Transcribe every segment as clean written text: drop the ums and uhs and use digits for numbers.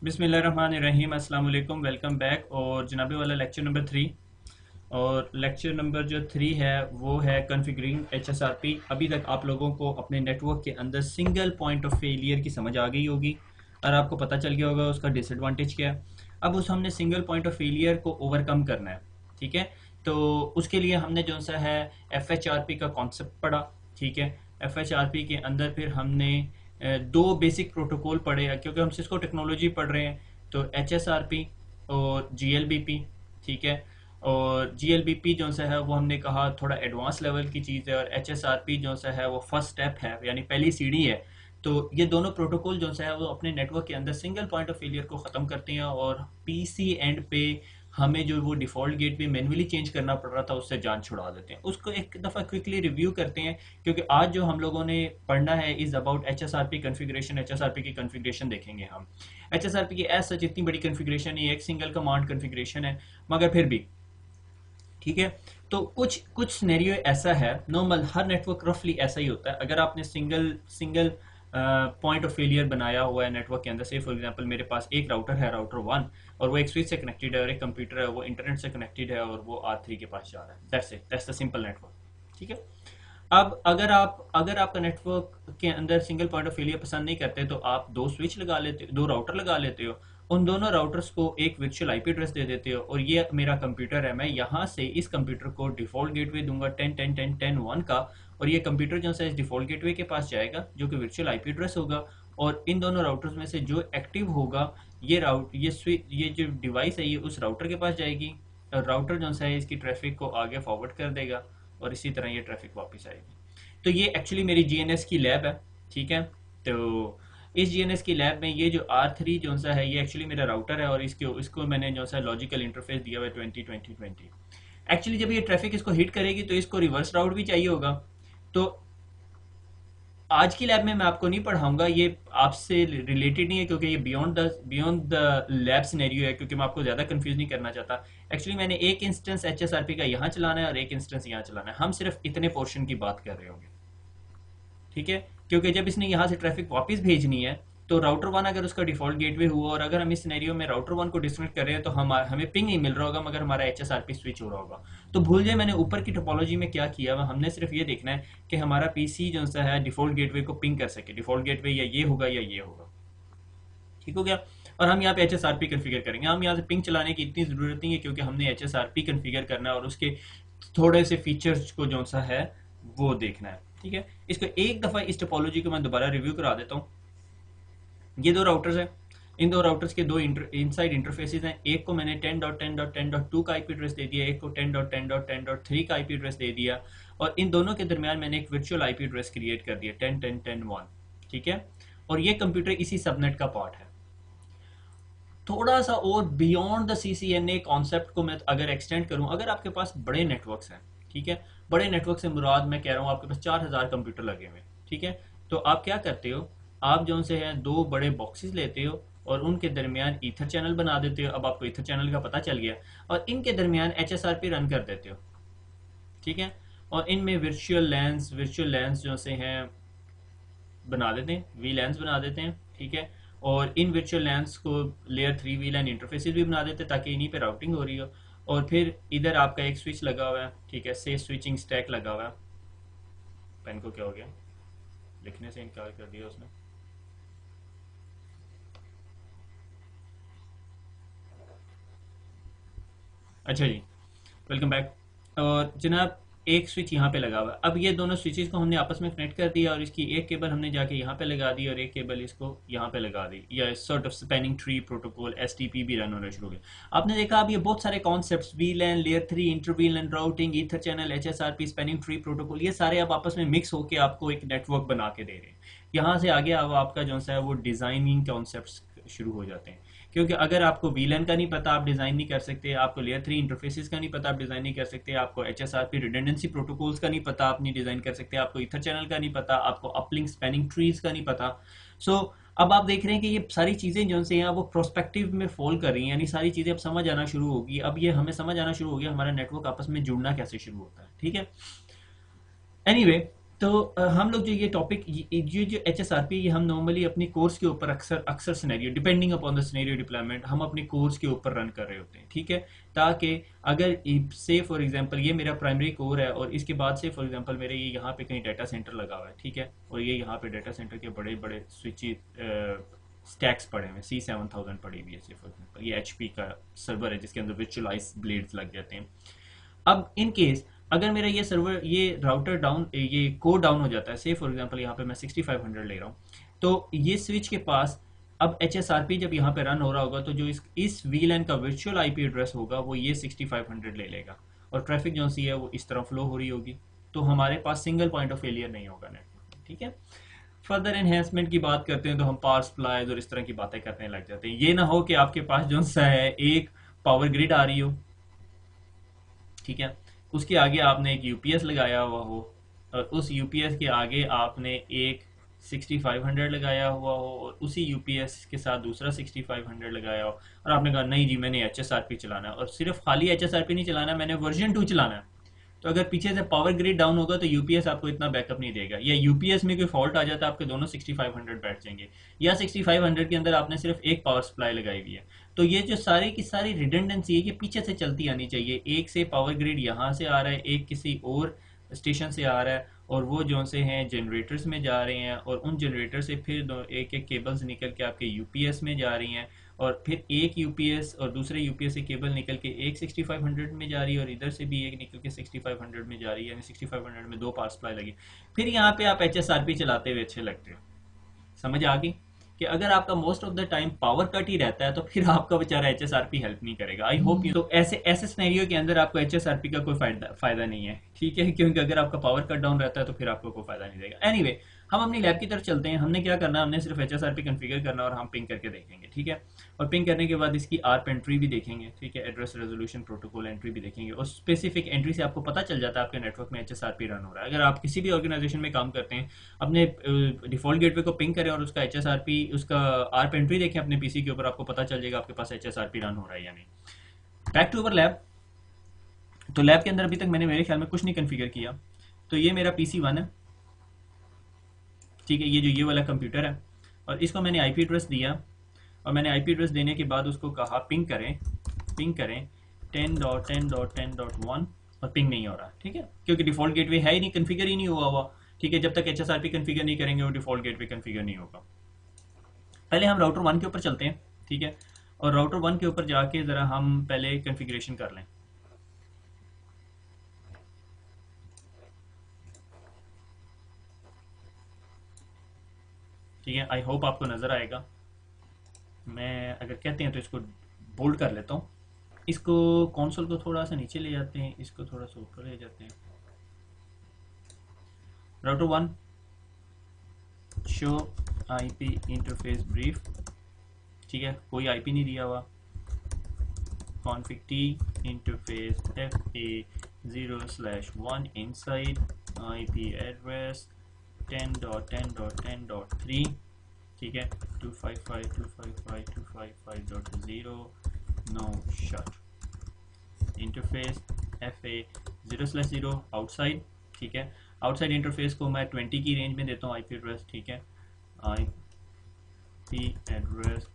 बिस्मिल्लाहिर्रहमानिर्रहीम, अस्सलाम वालेकुम, वेलकम बैक। और जनाबे वाला लेक्चर नंबर 3। और लेक्चर नंबर जो 3 है वो है कॉन्फ़िगरिंग HSRP। अभी तक आप लोगों को अपने नेटवर्क के अंदर सिंगल पॉइंट ऑफ फेलियर की समझ आ गई होगी और आपको पता चल गया होगा उसका डिसएडवांटेज क्या है। अब उस हमने सिंगल पॉइंट ऑफ फेलियर को ओवरकम करना है, ठीक है। तो उसके लिए हमने जो सा है FHRP का कॉन्सेप्ट पढ़ा, ठीक है। FHRP के अंदर फिर हमने दो बेसिक प्रोटोकॉल पढ़े हैं, क्योंकि हम सिस्को टेक्नोलॉजी पढ़ रहे हैं। तो HSRP और GLBP, ठीक है। और GLBP जो सा है वो हमने कहा थोड़ा एडवांस लेवल की चीज़ है, और HSRP जो सा है वो फर्स्ट स्टेप है, यानी पहली सीढ़ी है। तो ये दोनों प्रोटोकॉल जो सा है वो अपने नेटवर्क के अंदर सिंगल पॉइंट ऑफ फेलियर को ख़त्म करते हैं, और PC एंड पे हमें जो वो डिफ़ॉल्ट गेटवे मैन्युअली चेंज करना पड़ रहा था उससे जान छुड़ा देते हैं। उसको एक दफ़ा क्विकली रिव्यू करते हैं, क्योंकि आज जो हम लोगों ने पढ़ना है is about HSRP configuration. HSRP की कन्फिग्रेशन देखेंगे हम। HSRP की एज सच इतनी बड़ी कन्फिग्रेशन नहीं है, एक सिंगल कमांड कन्फिग्रेशन है, मगर फिर भी ठीक है। तो कुछ कुछ सिनेरियो ऐसा है, नॉर्मल हर नेटवर्क रफली ऐसा ही होता है। अगर आपने single single point of failure बनाया हुआ है नेटवर्क के अंदर से, फॉर एग्जांपल मेरे पास एक राउटर है, राउटर 1, और वो एक स्विच से कनेक्टेड है, और एक कंप्यूटर है वो इंटरनेट से कनेक्टेड है, और वो R3 के पास जा रहा है। That's it, that's the simple network, ठीक है। अब अगर आपका नेटवर्क के अंदर सिंगल पॉइंट ऑफ फेलियर पसंद नहीं करते, तो आप दो स्विच लगा लेते हो, दो राउटर लगा लेते हो। उन दोनों राउटर्स को एक वर्चुअल आईपी एड्रेस दे देते हो, और ये मेरा कंप्यूटर है, मैं यहाँ से इस कंप्यूटर को डिफ़ॉल्ट गेटवे दूंगा 10.10.10.10.1 का, और ये कंप्यूटर जो है इस डिफ़ॉल्ट गेटवे के पास जाएगा जो कि वर्चुअल आईपी एड्रेस होगा। और इन दोनों राउटर्स में से जो एक्टिव होगा, ये जो डिवाइस है ये उस राउटर के पास जाएगी, और राउटर जो है इसकी ट्रैफिक को आगे फॉरवर्ड कर देगा, और इसी तरह ये ट्रैफिक वापस आएगी। तो ये एक्चुअली मेरी GNS की लैब है, ठीक है। तो इस GNS की लैब में ये जो R3 जो सा है ये एक्चुअली मेरा राउटर है, और इसको मैंने जो सा लॉजिकल इंटरफेस दिया हुआ है 20 एक्चुअली जब ये ट्रैफिक इसको हिट करेगी तो इसको रिवर्स राउट भी चाहिए होगा। तो आज की लैब में मैं आपको नहीं पढ़ाऊंगा, ये आपसे रिलेटेड नहीं है, क्योंकि ये बियॉन्ड द लैब सिनेरियो है, क्योंकि मैं आपको ज़्यादा कंफ्यूज नहीं करना चाहता। एक्चुअली मैंने एक इंस्टेंस HSRP का यहाँ चलाना है और एक इंस्टेंस यहाँ चलाना है, हम सिर्फ इतने पोर्शन की बात कर रहे होंगे, ठीक है। क्योंकि जब इसने यहाँ से ट्रैफिक वापस भेजनी है, तो राउटर 1 अगर उसका डिफॉल्ट गेटवे हुआ, और अगर हम इस सिनेरियो में राउटर 1 को डिस्कनेक्ट कर रहे हैं, तो हमें पिंग नहीं मिल रहा होगा, मगर हमारा HSRP स्विच हो रहा होगा। तो भूल जाए मैंने ऊपर की टोपोलॉजी में क्या किया हुआ, हमने सिर्फ ये देखना है कि हमारा PC जो सा है डिफॉल्ट गेटवे को पिंग कर सके। डिफॉल्ट गेटवे या ये होगा या ये होगा, ठीक हो गया। और हम यहाँ पे HSRP कन्फिगर करेंगे। हम यहाँ से पिंग चलाने की इतनी ज़रूरत नहीं है, क्योंकि हमने HSRP कन्फिगर करना है और उसके थोड़े से फीचर्स को जो सा है वो देखना है, ठीक है। इसको एक दफ़ा इस टोपोलॉजी को मैं दोबारा रिव्यू करा देता हूँ। ये दो राउटर्स हैं, इन दो राउटर्स के दो इनसाइड इंटरफेसेस हैं। एक को मैंने 10.10.10.2 का आईपी एड्रेस दे दिया, एक को 10.10.10.3 का आईपी एड्रेस दे दिया, और इन दोनों के दरमियान मैंने एक वर्चुअल आईपी एड्रेस क्रिएट कर दिया 10.10.10.1, ठीक है। और ये कंप्यूटर इसी सबनेट का पार्ट है। थोड़ा सा और बियॉन्ड द CCNA कॉन्सेप्ट को मैं अगर एक्सटेंड करूं, अगर आपके पास बड़े नेटवर्क्स हैं, ठीक है, बड़े नेटवर्क से मुराद मैं कह रहा हूं आपके पास 4000 कंप्यूटर लगे हुए, ठीक है। तो आप क्या करते हो, आप जो से हैं दो बड़े बॉक्सेस लेते हो और उनके दरमियान ईथर चैनल बना देते हो। अब आपको ईथर चैनल का पता चल गया, और इनके दरमियान HSRP रन कर देते हो, ठीक है। और इनमें वर्चुअल लैंस जो से हैं बना देते हैं, VLANs बना देते हैं, ठीक है। और इन वर्चुअल लैंस को लेयर 3 VLAN इंटरफेसेस भी बना देते हैं, ताकि इन्हीं पे राउटिंग हो रही हो। और फिर इधर आपका एक स्विच लगा हुआ है, ठीक है, से स्विचिंग स्टैक लगा हुआ है। पेन को क्या हो गया, लिखने से इनकार कर दिया उसने। अच्छा जी, वेलकम बैक। और जनाब एक स्विच यहाँ पे लगा हुआ है। अब ये दोनों स्विचेस को हमने आपस में कनेक्ट कर दिया, और इसकी एक केबल हमने जाके यहाँ पे लगा दी और एक केबल इसको यहाँ पे लगा दी, या sort of spanning tree protocol STP भी रन होना शुरू हो गया। आपने देखा अब ये बहुत सारे concepts, VLAN, layer 3, inter VLAN routing, ether channel, HSRP, spanning tree protocol, ये सारे अब आपस में मिक्स होकर आपको एक नेटवर्क बना के दे रहे हैं। यहाँ से आगे अब आपका जो है वो डिज़ाइनिंग कॉन्सेप्ट शुरू हो जाते हैं, क्योंकि अगर आपको VLAN का नहीं पता आप डिज़ाइन नहीं कर सकते, आपको लेयर 3 इंटरफेसेस का नहीं पता आप डिज़ाइन नहीं कर सकते, आपको HSRP रिडंडेंसी प्रोटोकॉल्स का नहीं पता आप नहीं डिज़ाइन कर सकते, आपको ईथर चैनल का नहीं पता, आपको अपलिंक स्पैनिंग ट्रीज का नहीं पता। सो अब आप देख रहे हैं कि ये सारी चीज़ें जो से हैं वो प्रोस्पेक्टिव में फॉल कर रही हैं, यानी सारी चीज़ें अब समझ आना शुरू होगी। अब ये हमें समझ आना शुरू हो गया हमारा नेटवर्क आपस में जुड़ना कैसे शुरू होता है, ठीक है। एनीवे, तो हम लोग जो ये टॉपिक जो HSRP ये हम नॉर्मली अपनी कोर्स के ऊपर अक्सर अक्सर scenario depending upon the scenario deployment हम अपने कोर्स के ऊपर रन कर रहे होते हैं, ठीक है। ताकि अगर से फॉर एग्जांपल ये मेरा प्राइमरी कोर है और इसके बाद से फॉर एग्जांपल मेरे ये यहाँ पे कहीं डाटा सेंटर लगा हुआ है, ठीक है, और ये यहाँ पे डाटा सेंटर के बड़े बड़े स्विच स्टैक्स पड़े हुए हैं, C7000 पड़ी हुई है फॉर एग्जाम्पल, ये HP का सर्वर है जिसके अंदर विचुअलाइज ब्लेड्स लग जाते हैं। अब इन केस अगर मेरा ये सर्वर ये राउटर डाउन ये कोड डाउन हो जाता है, से फॉर एग्जांपल यहाँ पे मैं 6500 ले रहा हूँ, तो ये स्विच के पास अब HSRP जब यहाँ पे रन हो रहा होगा तो जो इस VLAN का वर्चुअल IP एड्रेस होगा वो ये 6500 ले लेगा और ट्रैफिक जो सी है वो इस तरह फ्लो हो रही होगी, तो हमारे पास सिंगल पॉइंट ऑफ फेलियर नहीं होगा नेटवर्क, ठीक है। फर्दर एनहेंसमेंट की बात करते हैं तो हम पावर सप्लाईज और इस तरह की बातें करने लग जाते हैं। ये ना हो कि आपके पास जो सा है एक पावर ग्रिड आ रही हो, ठीक है, उसके आगे आपने एक यूपीएस लगाया हुआ हो और उस यूपीएस के आगे आपने एक 6500 लगाया हुआ हो और उसी यूपीएस के साथ दूसरा 6500 लगाया हो और आपने कहा नहीं जी मैंने HSRP चलाना है और सिर्फ खाली HSRP नहीं चलाना, मैंने वर्जन 2 चलाना है। तो अगर पीछे से पावर ग्रिड डाउन होगा तो यूपीएस आपको इतना बैकअप नहीं देगा, या यूपीएस में कोई फॉल्ट आ जाता है आपके दोनों 6500 बैठ जाएंगे, या 6500 के अंदर आपने सिर्फ एक पावर सप्लाई लगाई हुई है। तो ये जो सारी की सारी रिडंडेंसी है ये पीछे से चलती आनी चाहिए, एक से पावर ग्रिड यहाँ से आ रहा है, एक किसी और स्टेशन से आ रहा है और वो जो से हैं जनरेटर्स में जा रहे हैं और उन जनरेटर से फिर एक एक केबल्स निकल के आपके यूपीएस में जा रही हैं और फिर एक यूपीएस और दूसरे यूपीएस से केबल निकल के एक 6500 में जा रही है और इधर से भी एक निकल के 6500 में जा रही है, यानी 6500 में दो पावर सप्लाई लगी। फिर यहाँ पे आप HSRP चलाते हुए अच्छे लगते हो। समझ आ गई कि अगर आपका most of the time power cut ही रहता है तो फिर आपका बेचारा HSRP हेल्प नहीं करेगा। आई होप तो ऐसे ऐसे सिनेरियो के अंदर आपको HSRP का कोई फायदा नहीं है, ठीक है, क्योंकि अगर आपका पावर कट डाउन रहता है तो फिर आपको कोई फायदा नहीं देगा। एनीवे हम अपनी लैब की तरफ चलते हैं। हमने क्या करना है, हमने सिर्फ HSRP कॉन्फ़िगर करना और हम पिंग करके देखेंगे, ठीक है, और पिंग करने के बाद इसकी ARP एंट्री भी देखेंगे, ठीक है, एड्रेस रेजोल्यूशन प्रोटोकॉल एंट्री भी देखेंगे और स्पेसिफिक एंट्री से आपको पता चल जाता है आपके नेटवर्क में HSRP रन हो रहा है। अगर आप किसी भी ऑर्गेनाइजेशन में काम करते हैं अपने डिफॉल्ट गेटवे को पिंग करें और उसका HSRP उसका ARP एंट्री देखें अपने पीसी के ऊपर, आपको पता चल जाएगा आपके पास HSRP रन हो रहा है या नहीं। Back to our lab. तो लैब के अंदर अभी तक मैंने मेरे ख्याल में कुछ नहीं कॉन्फ़िगर किया। तो ये मेरा PC1 है, ठीक है, ये जो ये वाला कंप्यूटर है और इसको मैंने IP एड्रेस दिया और मैंने IP एड्रेस देने के बाद उसको कहा पिंग करें 10.10.10.1 और पिंग नहीं हो रहा, ठीक है, क्योंकि डिफॉल्ट गेटवे है ही नहीं, कॉन्फ़िगर ही नहीं हुआ, ठीक है। जब तक HSRP कॉन्फ़िगर नहीं करेंगे वो डिफॉल्ट गेटवे कॉन्फ़िगर नहीं होगा। पहले हम राउटर 1 के ऊपर चलते हैं, ठीक है, और राउटर 1 के ऊपर जाके ज़रा हम पहले कॉन्फ़िगरेशन कर लें। ठीक है, आई होप आपको नज़र आएगा। मैं अगर कहते हैं तो इसको बोल्ड कर लेता हूँ, इसको कंसोल को थोड़ा सा नीचे ले जाते हैं, इसको थोड़ा सा ऊपर ले जाते हैं। Router 1 show IP interface brief, ठीक है, कोई IP नहीं दिया हुआ। config t interface fa0/1 inside IP address 10.10.10.3, ठीक है, 255.255.255.0 no shut interface fa0/0 outside, ठीक है। आउटसाइड इंटरफेस को मैं 20 की रेंज में देता हूँ IP एड्रेस, ठीक है, IP एड्रेस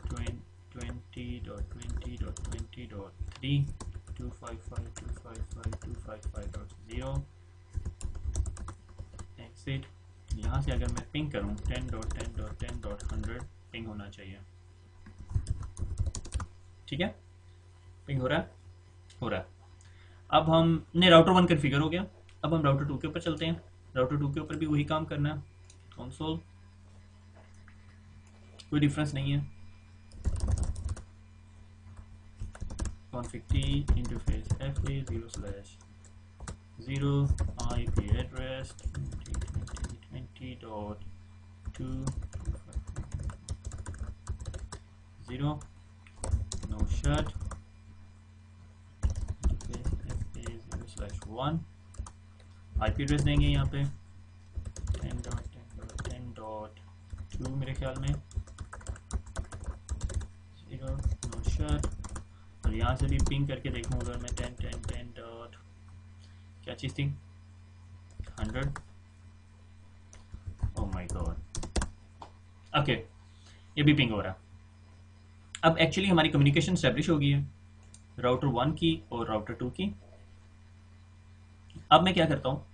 20.20.20.3 255.255.255.0 एक्सिट। यहाँ से अगर मैं पिंग करूँ 10.10.10.100 पिंग होना चाहिए, ठीक है, पिंग हो रहा है, हो रहा है। अब हमने राउटर 1 कॉन्फ़िगर हो गया। अब हम राउटर 2 के ऊपर चलते हैं। राउटर 2 के ऊपर भी वही काम करना है, कंसोल, कोई डिफरेंस नहीं है। config t interface fa0/0 IP address 20.20.2.255.0 no shut interface fa0/1 IP address देंगे यहाँ पे 10.10.10.2 मेरे ख्याल में 0 नो शट। और यहाँ से भी पिंग करके देखूँ अगर मैं 10.10.10. क्या चीज़ थी 100, माय गॉड, ओके ये भी पिंग हो रहा है। अब एक्चुअली हमारी कम्युनिकेशन स्टैब्लिश हो गई है राउटर 1 की और राउटर 2 की। अब मैं क्या करता हूँ,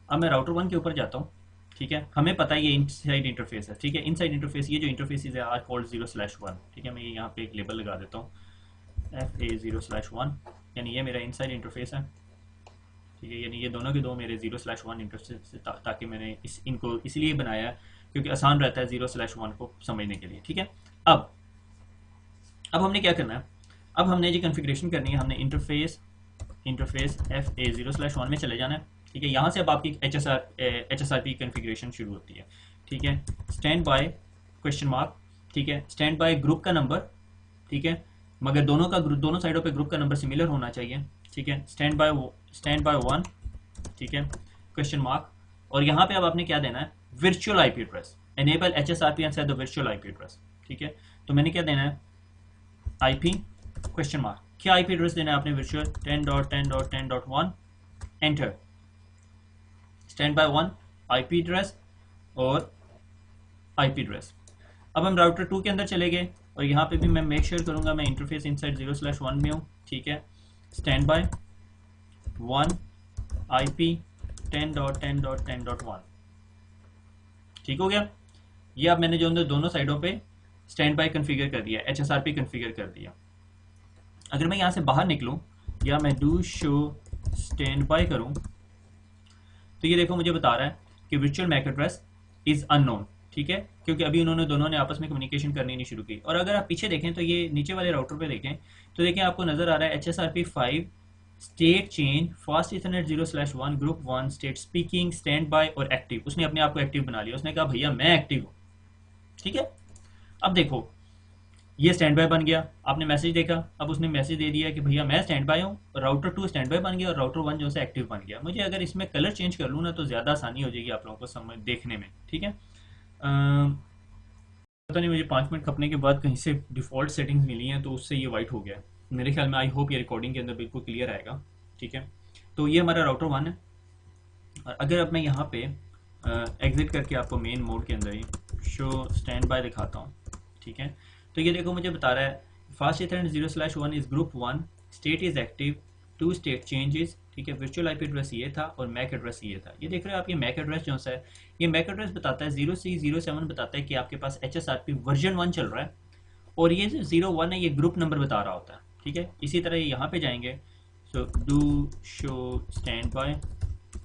अब मैं राउटर 1 के ऊपर जाता हूँ, ठीक है। हमें पता है ये इनसाइड इंटरफेस है, ठीक है। इनसाइड इंटरफेस, ये जो इंटरफेस है आर कॉल्ड 0/1, ठीक है। मैं यहाँ पे एक लेबल लगा देता हूँ FA0/1, यानी ये मेरा इनसाइड इंटरफेस है, ठीक है। यानी ये दोनों के दो मेरे 0/1 इंटरफेस, ताकि मैंने इनको इसलिए बनाया है क्योंकि आसान रहता है 0/1 को समझने के लिए, ठीक है। अब हमने क्या करना है, अब हमने जो कॉन्फ़िगरेशन करनी है, हमने इंटरफेस FA0/1 में चले जाना है, ठीक है। यहाँ से अब आपकी HSRP कॉन्फ़िगरेशन शुरू होती है, ठीक है। स्टैंड बाय क्वेश्चन मार्क, ठीक है। स्टैंड बाय ग्रुप का नंबर, ठीक है, मगर दोनों साइडों पे ग्रुप का नंबर सिमिलर होना चाहिए, ठीक है। स्टैंड बाय 1, ठीक है, क्वेश्चन मार्क। और यहाँ पे अब आपने क्या देना है, virtual IP address, enable HSRP and set the virtual IP address, ठीक है। तो मैंने क्या देना है, आईपी क्वेश्चन मार्क, क्या आईपी एड्रेस देना है आपने, virtual 10.10.10.1 enter. Stand by 1 IP address और आईपी एड्रेस। अब हम राउटर 2 के अंदर चले गए और यहाँ पे भी मैं मेक श्योर करूंगा मैं इंटरफेस इनसाइड 0/1 में हूँ, ठीक है। स्टैंड बाय 1 आईपी 10.10.10.1, ठीक हो गया। ये अब मैंने जो दोनों साइडों पे स्टैंड बाय कन्फिगर कर दिया, HSRP कन्फिगर कर दिया। अगर मैं यहाँ से बाहर निकलूँ या मैं डू शो स्टैंड बाय करूँ तो ये देखो मुझे बता रहा है कि virtual MAC address is unknown, ठीक है, क्योंकि अभी दोनों ने आपस में कम्युनिकेशन करनी नहीं शुरू की। और अगर आप पीछे देखें तो ये नीचे वाले राउटर पे देखें तो देखें आपको नजर आ रहा है HSRP 5 state change fast Ethernet 0/1 group 1 state speaking stand by और एक्टिव। उसने अपने आप को एक्टिव बना लिया, उसने कहा भैया मैं एक्टिव हूँ, ठीक है। अब देखो ये स्टैंड बाय बन गया, आपने मैसेज देखा, अब उसने मैसेज दे दिया कि भैया मैं स्टैंड बाय हूँ, राउटर 2 स्टैंड बाय बन गया और राउटर 1 जो है एक्टिव बन गया। मुझे अगर इसमें कलर चेंज कर लूँ ना तो ज़्यादा आसानी हो जाएगी आप लोगों को समझ देखने में, ठीक है। पता नहीं मुझे 5 मिनट खपने के बाद कहीं से डिफ़ॉल्ट सेटिंग्स मिली हैं तो उससे ये वाइट हो गया मेरे ख्याल में। आई होप ये रिकॉर्डिंग के अंदर बिल्कुल क्लियर आएगा, ठीक है। तो ये हमारा राउटर 1 है। और अगर अब मैं यहाँ पे एग्जिट करके आपको मेन मोड के अंदर ही शो स्टैंड बाय दिखाता हूँ, ठीक है। तो ये देखो मुझे बता रहा है fast Ethernet 0/1 is group 1 state is active 2 state changes, ठीक है। वर्चुअल आईपी एड्रेस ये था और मैक एड्रेस ये था। ये देख रहे हो आप, ये मैक एड्रेस जो सा है, ये मैक एड्रेस बताता है 0C07 बताता है कि आपके पास HSRP वर्जन 1 चल रहा है, और ये जो 01 है ये ग्रुप नंबर बता रहा होता है, ठीक है। इसी तरह यहाँ पे जाएंगे so do show stand by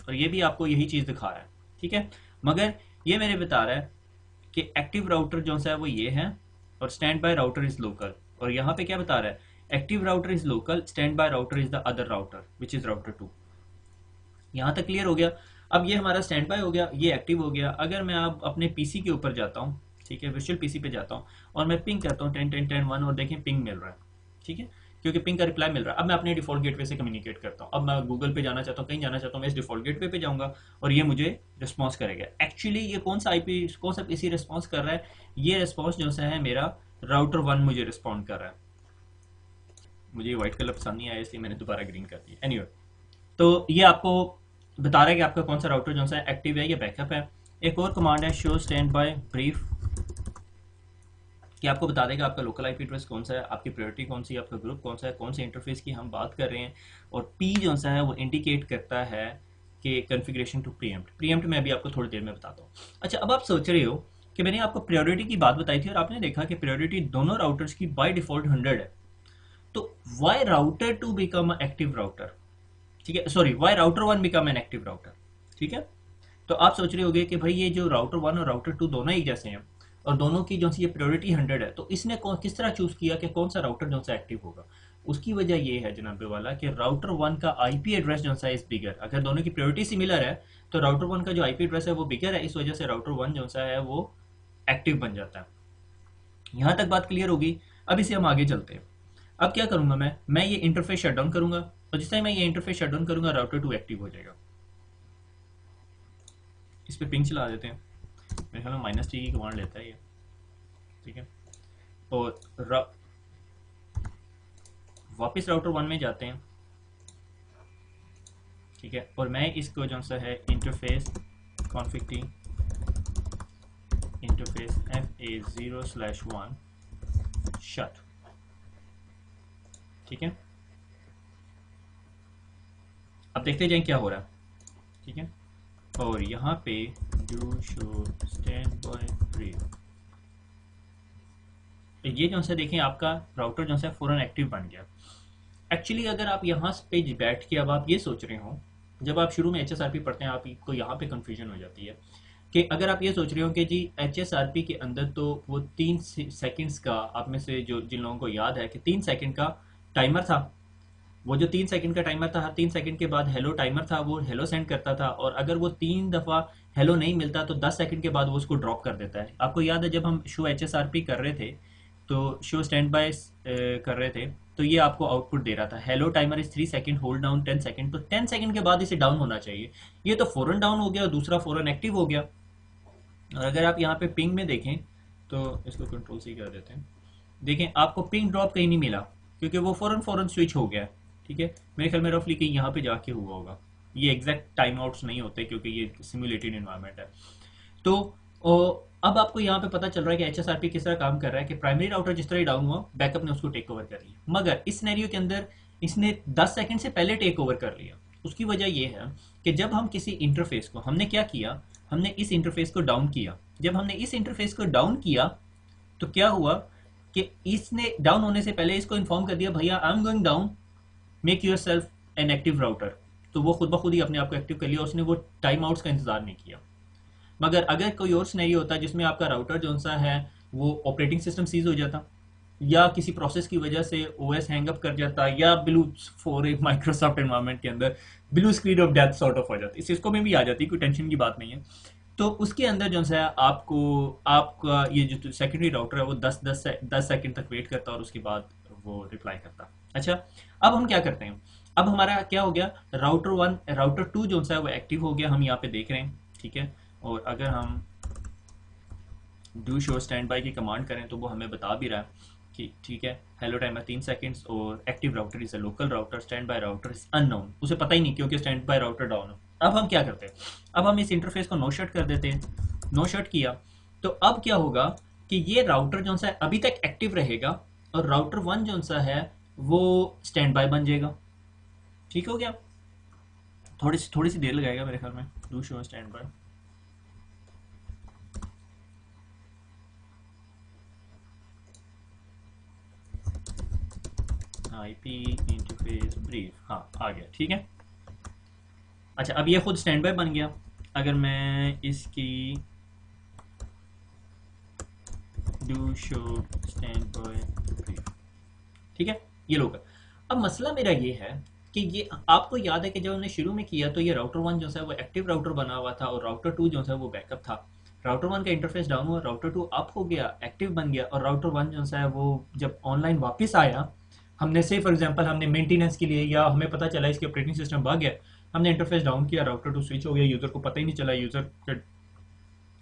और ये भी आपको यही चीज़ दिखा रहा है, ठीक है। मगर ये मेरे बता रहा है कि एक्टिव राउटर जो सा है वो ये है और stand by router is local. और यहाँ पे क्या बता रहा है, active router is local, stand by router is the other router which is router 2। यहाँ तक क्लियर हो गया। अब ये हमारा स्टैंड बाय हो गया, ये एक्टिव हो गया। अगर मैं अब अपने पीसी के ऊपर जाता हूँ, ठीक है, वर्चुअल पीसी पे जाता हूँ और मैं पिंग करता हूँ 10.10.10.1 और देखें पिंग मिल रहा है, ठीक है, क्योंकि पिंग का रिप्लाई मिल रहा है। अब मैं अपने डिफॉल्ट गेटवे से कम्युनिकेट करता हूँ। अब मैं गूगल पे जाना चाहता हूँ, कहीं जाना चाहता हूँ, मैं इस डिफॉल्ट गेटवे पे जाऊँगा और ये मुझे रिस्पॉन्स करेगा। एक्चुअली ये कौन सा पीसी रिस्पॉन्स कर रहा है, ये रिस्पॉन्स जो सा है मेरा राउटर 1 मुझे रिस्पॉन्ड कर रहा है। मुझे व्हाइट कलर पसंद नहीं आया इसलिए मैंने दोबारा ग्रीन कर दिया। एनीवे, तो ये आपको बता रहा है कि आपका कौन सा राउटर जो सा एक्टिव है या बैकअप है। एक और कमांड है शो स्टैंड बाय ब्रीफ, कि आपको बता देगा आपका लोकल आईपी एड्रेस कौन सा है, आपकी प्रायोरिटी कौन सी है, आपका ग्रुप कौन सा है, कौन से इंटरफेस की हम बात कर रहे हैं। और पी जो सा है वो इंडिकेट करता है कि कॉन्फ़िगरेशन टू प्रीएम्प्ट मैं अभी आपको थोड़ी देर में बताता हूँ। अच्छा, अब आप सोच रहे हो कि मैंने आपको प्रायोरिटी की बात बताई थी और आपने देखा कि प्रायोरिटी दोनों राउटर्स की बाय डिफॉल्ट 100 है। तो Y router 2 become active router, ठीक है, sorry Y router 1 become an active router, ठीक है। तो आप सोच रहे होगे कि भाई ये जो राउटर 1 और राउटर 2 दोनों एक जैसे हैं और दोनों की जो सी ये प्रायोरिटी 100 है, तो इसने किस तरह चूज किया कि कौन सा राउटर जो सा एक्टिव होगा। उसकी वजह ये है जनाबे वाला कि राउटर 1 का आईपी एड्रेस जो सा इज बिगर। अगर दोनों की प्रायोरिटी सिमिलर है तो राउटर 1 का जो आईपी एड्रेस है वो बिगर है, इस वजह से राउटर 1 जो सा है वो एक्टिव बन जाता है। यहाँ तक बात क्लियर होगी। अब इसे हम आगे चलते हैं। अब क्या करूंगा मैं ये इंटरफेस शटडाउन करूंगा और जिस टाइम मैं ये इंटरफेस शटडाउन करूंगा राउटर 2 एक्टिव हो जाएगा। इस पे पिंग चला देते हैं, मेरे ख्याल में -t की कमांड लेता है ये, ठीक है। और वापस राउटर 1 में जाते हैं, ठीक है, और मैं इसको जो सा है interface config T interface FA0/1 shut, ठीक है। अब देखते जाएं क्या हो रहा है, ठीक है। और यहाँ पे do show stand by free, ये जो है देखें आपका राउटर जो है फ़ौरन एक्टिव बन गया। एक्चुअली अगर आप यहाँ पे बैठ के अब आप ये सोच रहे हो, जब आप शुरू में HSRP पढ़ते हैं आपको यहाँ पे कंफ्यूजन हो जाती है कि अगर आप ये सोच रहे हो कि जी HSRP के अंदर तो वो 3 सेकंड्स का, आप में से जो जिन लोगों को याद है कि 3 सेकंड का टाइमर था, वो जो 3 सेकंड का टाइमर था, हर 3 सेकंड के बाद हेलो टाइमर था, वो हेलो सेंड करता था, और अगर वो 3 दफ़ा हेलो नहीं मिलता तो 10 सेकंड के बाद वो उसको ड्रॉप कर देता है। आपको याद है जब हम शो HSRP कर रहे थे तो शो स्टैंड बाय कर रहे थे तो ये आपको आउटपुट दे रहा था, hello timer is 3 second, hold down 10 second. तो 10 सेकंड के बाद इसे डाउन होना चाहिए, ये तो फ़ौरन डाउन हो गया और दूसरा फ़ौरन एक्टिव हो गया। और अगर आप यहाँ पे पिंग में देखें तो इसको कंट्रोल सी कर देते हैं, देखें आपको पिंग ड्रॉप कहीं नहीं मिला क्योंकि वो फ़ौरन फ़ौरन स्विच हो गया, ठीक है। मेरे ख्याल में रफली कहीं यहाँ पे जाके हुआ होगा, ये एग्जैक्ट टाइम आउट्स नहीं होते क्योंकि ये सिमुलेटेड इन्वायरमेंट है। तो अब आपको यहाँ पे पता चल रहा है कि HSRP किस तरह काम कर रहा है कि प्राइमरी राउटर जिस तरह डाउन हुआ, बैकअप ने उसको टेक ओवर कर लिया, मगर इस सिनेरियो के अंदर इसने 10 सेकंड से पहले टेक ओवर कर लिया। उसकी वजह यह है कि जब हम किसी इंटरफेस को, हमने क्या किया, हमने इस इंटरफेस को डाउन किया। जब हमने इस इंटरफेस को डाउन किया तो क्या हुआ कि इसने डाउन होने से पहले इसको इन्फॉर्म कर दिया, भैया I am going down, make yourself an active router. तो वो खुद ब खुद ही अपने आप को एक्टिव कर लिया, उसने वो टाइम आउट्स का इंतजार नहीं किया। मगर अगर कोई और सिनेरियो होता जिसमें आपका राउटर जो सा है वो ऑपरेटिंग सिस्टम सीज हो जाता, या किसी प्रोसेस की वजह से OS हैंग अप कर जाता, या ब्लू फॉर एक माइक्रोसॉफ्ट एनवायरनमेंट के अंदर blue screen of death sort of हो जाती, सिस्को में भी आ जाती, कोई टेंशन की बात नहीं है। तो उसके अंदर जो है आपको आपका ये जो सेकेंडरी राउटर है वो 10 सेकंड तक वेट करता और उसके बाद वो रिप्लाई करता। अच्छा, अब हम क्या करते हैं, अब हमारा क्या हो गया, राउटर 2 जो है वो एक्टिव हो गया, हम यहाँ पे देख रहे हैं, ठीक है। और अगर हम डू शो स्टैंड बाय की कमांड करें तो वो हमें बता भी रहा है कि ठीक है, हेलो टाइमर 3 सेकंड्स और active router is a local router, stand by router is unknown, उसे पता ही नहीं क्योंकि स्टैंड बाय राउटर डाउन हो। अब हम क्या करते हैं, अब हम इस इंटरफेस को नो शट कर देते हैं। नो शट किया तो अब क्या होगा कि ये राउटर जो सा अभी तक एक्टिव रहेगा और राउटर 1 जो सा है वो स्टैंड बाय बन जाएगा। ठीक हो गया, थोड़ी सी देर लगाएगा मेरे ख्याल में। Do show stand by, IP interface brief, हाँ आ गया, ठीक है। अच्छा, अब ये खुद स्टैंड बाय बन गया। अगर मैं इसकी do show stand by brief, ठीक है, ये लोग। अब मसला मेरा ये है कि ये आपको याद है कि जब हमने शुरू में किया तो ये राउटर 1 जो है वो एक्टिव राउटर बना हुआ था और राउटर 2 जो है वो बैकअप था। राउटर 1 का इंटरफेस डाउन हुआ, राउटर 2 अप हो गया, एक्टिव बन गया, और राउटर 1 जो है वो जब ऑनलाइन वापस आया, हमने से फॉर एग्जांपल हमने मेंटेनेंस के लिए, या हमें पता चला इसके ऑपरेटिंग सिस्टम भाग गया, हमने इंटरफेस डाउन किया, राउटर 2 स्विच हो गया, यूजर को पता ही नहीं चला, यूजर के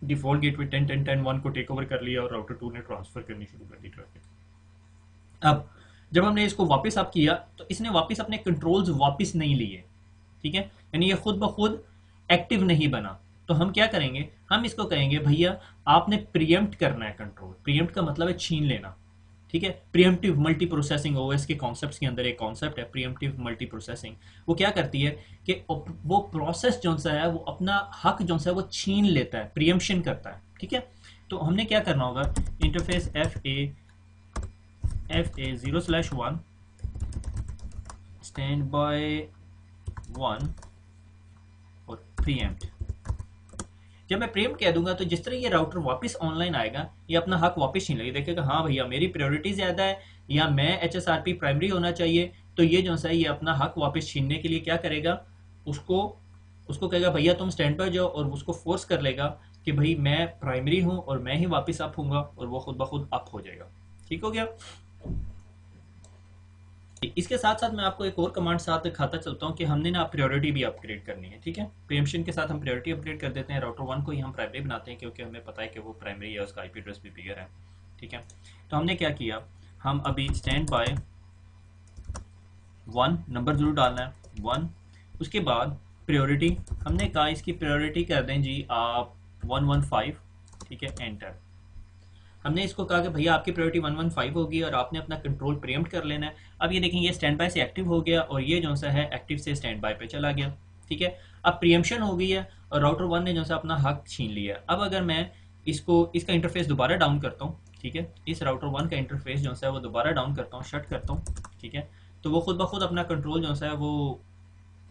डिफॉल्ट गेटवे 10.10.10.1 को टेक ओवर कर लिया और राउटर 2 ने ट्रांसफर करनी शुरू कर दी ट्रैफिक। अब जब हमने इसको वापस अप किया तो इसने वापस अपने कंट्रोल्स वापस नहीं लिए, ठीक है, यानी ये खुद ब खुद एक्टिव नहीं बना। तो हम क्या करेंगे, हम इसको कहेंगे भैया आपने प्रीएम्प्ट करना है कंट्रोल। प्रीएम्प्ट का मतलब है छीन लेना, ठीक है। प्रीएम्प्टिव मल्टी प्रोसेसिंग OS के कॉन्सेप्ट्स के अंदर एक कॉन्सेप्ट है प्रीएम्प्टिव मल्टी प्रोसेसिंग। वो क्या करती है कि वो प्रोसेस जो सा है वो अपना हक जो सा है वो छीन लेता है, प्रीएम्प्शन करता है, ठीक है। तो हमने क्या करना होगा, इंटरफेस FA0/1 स्टैंड बाय 1 और प्रीएम्प्ट। जब मैं प्रीएम्प्ट कह दूंगा तो जिस तरह ये राउटर वापस ऑनलाइन आएगा, ये अपना हक वापस छीन लेगा, देखेगा हाँ भैया मेरी प्रायोरिटी ज़्यादा है या मैं HSRP प्राइमरी होना चाहिए, तो ये जो है ये अपना हक वापस छीनने के लिए क्या करेगा, उसको कहेगा भैया तुम स्टैंड पर जाओ, और उसको फोर्स कर लेगा कि भाई मैं प्राइमरी हूँ और मैं ही वापस अप हूँगा, और वो खुद ब खुद अप हो जाएगा। ठीक हो गया। इसके साथ साथ मैं आपको एक और कमांड साथ दिखाता चलता हूँ कि हमने ना प्रायोरिटी भी अपग्रेड करनी है, ठीक है। प्रीएम्प्शन के साथ हम प्रायोरिटी अपग्रेड कर देते हैं। राउटर 1 को ही हम प्राइमरी बनाते हैं क्योंकि हमें पता है कि वो प्राइमरी है, उसका IP एड्रेस भी बिगर है, ठीक है। तो हमने क्या किया, हम अभी स्टैंड बाय 1 नंबर जरूर डालना है 1, उसके बाद प्रायोरिटी हमने कहा इसकी प्रायोरिटी कर दें जी आप 115, ठीक है, एंटर। हमने इसको कहा कि भैया आपकी प्रायोरिटी 115 होगी और आपने अपना कंट्रोल प्रीएम्प्ट कर लेना है। अब ये देखें, ये स्टैंड बाय से एक्टिव हो गया और ये जो सा है एक्टिव से स्टैंड बाय पे चला गया। ठीक है, अब प्रीएम्पशन हो गई है और राउटर 1 ने जो सा अपना हक छीन लिया। अब अगर मैं इसका इंटरफेस दोबारा डाउन करता हूँ, ठीक है, इस राउटर 1 का इंटरफेस जो है वो दोबारा डाउन करता हूँ, शट करता हूँ, ठीक है, तो वो खुद ब खुद अपना कंट्रोल जो है वो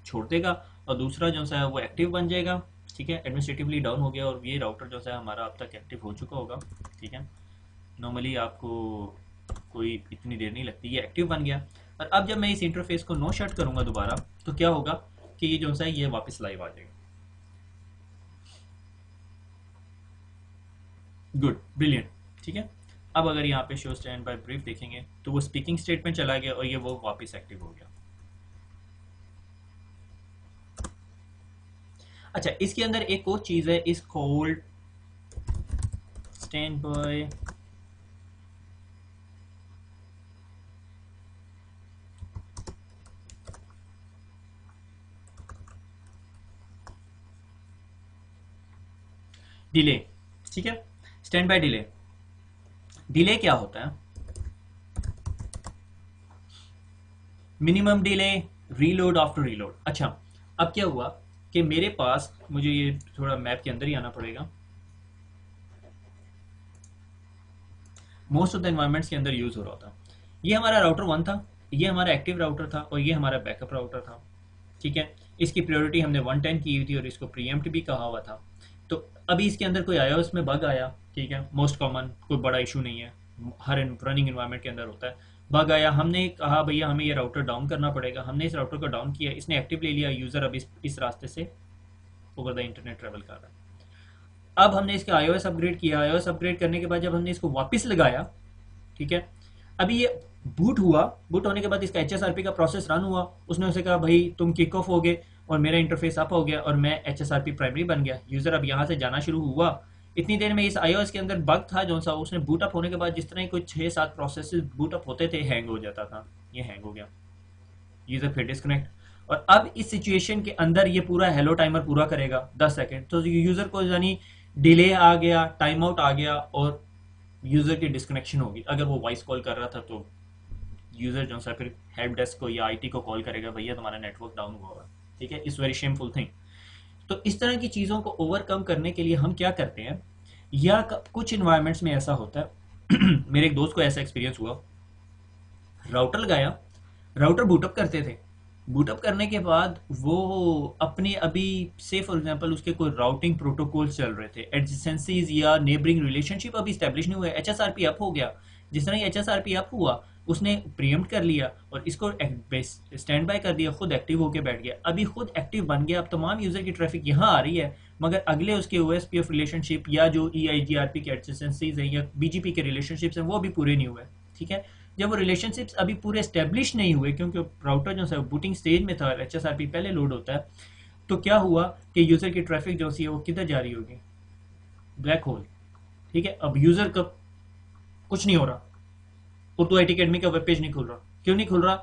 छोड़ देगा और दूसरा जो है वो एक्टिव बन जाएगा। ठीक है, एडमिनिस्ट्रेटिवली डाउन हो गया और ये राउटर जो है हमारा अब तक एक्टिव हो चुका होगा। ठीक है, नॉर्मली आपको कोई इतनी देर नहीं लगती, ये एक्टिव बन गया। और अब जब मैं इस इंटरफेस को नो शट करूंगा दोबारा, तो क्या होगा कि ये जो है ये वापस लाइव आ जाएगा। Good, brilliant. ठीक है, अब अगर यहाँ पे शो स्टैंड बाय ब्रीफ देखेंगे तो वो स्पीकिंग स्टेट में चला गया और ये वो वापस एक्टिव हो गया। अच्छा, इसके अंदर एक और चीज है, इस कॉल्ड स्टैंड बाय डिले। ठीक है, स्टैंड बाय डिले। डिले क्या होता है? Minimum delay, reload after reload. अच्छा, अब क्या हुआ कि मेरे पास, मुझे ये थोड़ा मैप के अंदर ही आना पड़ेगा, मोस्ट ऑफ द एनवायरमेंट्स के अंदर यूज हो रहा था। ये हमारा राउटर 1 था, ये हमारा एक्टिव राउटर था और ये हमारा बैकअप राउटर था। ठीक है, इसकी प्रायोरिटी हमने 110 की हुई थी और इसको प्रीएम्प्ट भी कहा हुआ था। तो अभी इसके अंदर कोई आया, उसमें बग आया। ठीक है, मोस्ट कॉमन, कोई बड़ा इशू नहीं है, हर रनिंग एनवायरनमेंट के अंदर होता है। बग आया, हमने कहा भैया हमें ये राउटर डाउन करना पड़ेगा, हमने इस राउटर को डाउन किया, इसने एक्टिव ले लिया, यूजर अब इस रास्ते से ओवर द इंटरनेट ट्रेवल कर रहा है। अब हमने इसका iOS अपग्रेड किया, iOS अपग्रेड करने के बाद जब हमने इसको वापस लगाया, ठीक है, अभी ये बूट हुआ, बूट होने के बाद इसका HSRP का प्रोसेस रन हुआ, उसने उसे कहा भाई तुम किक ऑफ हो गए और मेरा इंटरफेस अप हो गया और मैं HSRP प्राइमरी बन गया, यूजर अब यहाँ से जाना शुरू हुआ। इतनी देर में इस iOS के अंदर बग था जो सा, उसने बूट अप होने के बाद जिस तरह ही कुछ 6-7 प्रोसेस बूट अप होते थे, हैंग हो जाता था, ये हैंग हो गया, यूजर फिर डिस्कनेक्ट। और अब इस सिचुएशन के अंदर ये पूरा हेलो टाइमर पूरा करेगा 10 सेकंड, तो यूजर को यानी डिले आ गया, टाइम आउट आ गया और यूजर की डिस्कनेक्शन होगी। अगर वो वॉइस कॉल कर रहा था तो यूजर जो सा फिर हेल्प डेस्क को या आईटी को कॉल करेगा, भैया तुम्हारा नेटवर्क डाउन हुआ हुआ है। ठीक है, इट्स वेरी शेमफुल थिंग। तो इस तरह की चीज़ों को ओवरकम करने के लिए हम क्या करते हैं, या कुछ इन्वायरमेंट्स में ऐसा होता है मेरे एक दोस्त को ऐसा एक्सपीरियंस हुआ, राउटर लगाया, राउटर बूटअप करते थे, बूटअप करने के बाद वो अपने अभी से फॉर एग्जांपल उसके कोई राउटिंग प्रोटोकॉल्स चल रहे थे, एडजेंसीज या नेबरिंग रिलेशनशिप अभी स्टैब्लिश नहीं हुआ, HSRP अप हो गया। जिस तरह HSRP अप हुआ, उसने प्रीएम्प्ट कर लिया और इसको स्टैंड बाय कर दिया, खुद एक्टिव होकर बैठ गया, अभी खुद एक्टिव बन गया। अब तमाम यूजर की ट्रैफिक यहाँ आ रही है, मगर अगले उसके OSPF रिलेशनशिप या जो EIGRP के एडजेंसीज हैं या BGP के रिलेशनशिप्स हैं वो भी पूरे नहीं हुए। ठीक है, जब वो रिलेशनशिप्स अभी पूरे स्टेब्लिश नहीं हुए, क्योंकि राउटर जो है बूटिंग स्टेज में था, HSRP पहले लोड होता है, तो क्या हुआ कि यूजर की ट्रैफिक जो है वो किधर जा रही होगी, ब्लैक होल। ठीक है, अब यूजर का कुछ नहीं हो रहा, उर्दू IT अकेडमी का वेब पेज नहीं खुल रहा, क्यों नहीं खुल रहा,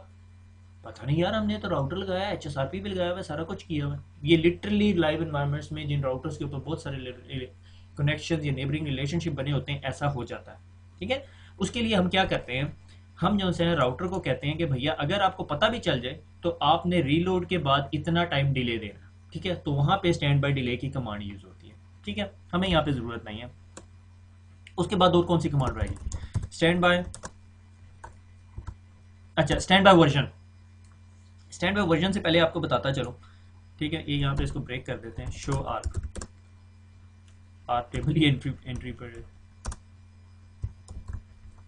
पता नहीं यार, हमने तो राउटर लगाया, HSRP भी लगाया हुआ, सारा कुछ किया हुआ। ये लिटरली लाइव एनवायरमेंट्स में जिन राउटर्स के ऊपर बहुत सारे कनेक्शन या नेबरिंग रिलेशनशिप बने होते हैं, ऐसा हो जाता है। ठीक है, उसके लिए हम क्या करते हैं, हम जो है राउटर को कहते हैं कि भैया अगर आपको पता भी चल जाए तो आपने रीलोड के बाद इतना टाइम डिले देना। ठीक है, तो वहां पे स्टैंड बाय डिले की कमांड यूज होती है। ठीक है, हमें यहाँ पे जरूरत नहीं है। उसके बाद और कौन सी कमांड रहेगी, स्टैंड बाय, अच्छा stand by version. Stand by version से पहले आपको बताता चलो, ठीक है, ये यहाँ पे इसको ब्रेक कर देते हैं, शो आर्क, आर्क टेबल ही एंट्री पर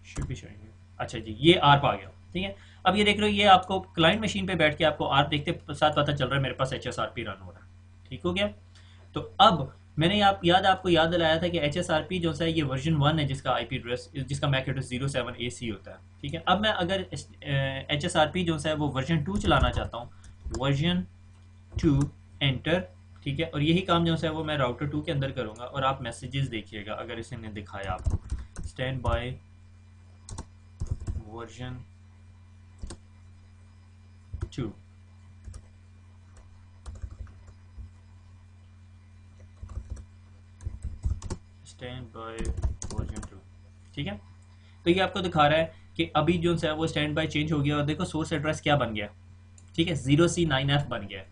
शुड बी शोइंग। अच्छा जी, ये आर्प आ गया। ठीक है, अब ये देख रहे हो, ये आपको क्लाइंट मशीन पे बैठ के आपको आर्प देखते साथ पता चल रहा है मेरे पास HSRP रन हो रहा है। ठीक हो गया, तो अब मैंने आपको याद दिलाया था कि HSRP जो है ये वर्जन 1 है, जिसका IP एड्रेस, जिसका मैक एड्रेस 07AC होता है। ठीक है, अब मैं अगर HSRP जो है वो वर्जन 2 चलाना चाहता हूँ, वर्जन 2 एंटर। ठीक है, और यही काम जो है वो मैं राउटर 2 के अंदर करूंगा और आप मैसेजेस देखिएगा, अगर इसने दिखाया आपको stand by version 2, stand by version 2। ठीक है। तो ये आपको दिखा रहा है कि अभी जो है वो स्टैंड बाय चेंज हो गया, और देखो सोर्स एड्रेस क्या बन गया, ठीक है, 0C9F बन गया,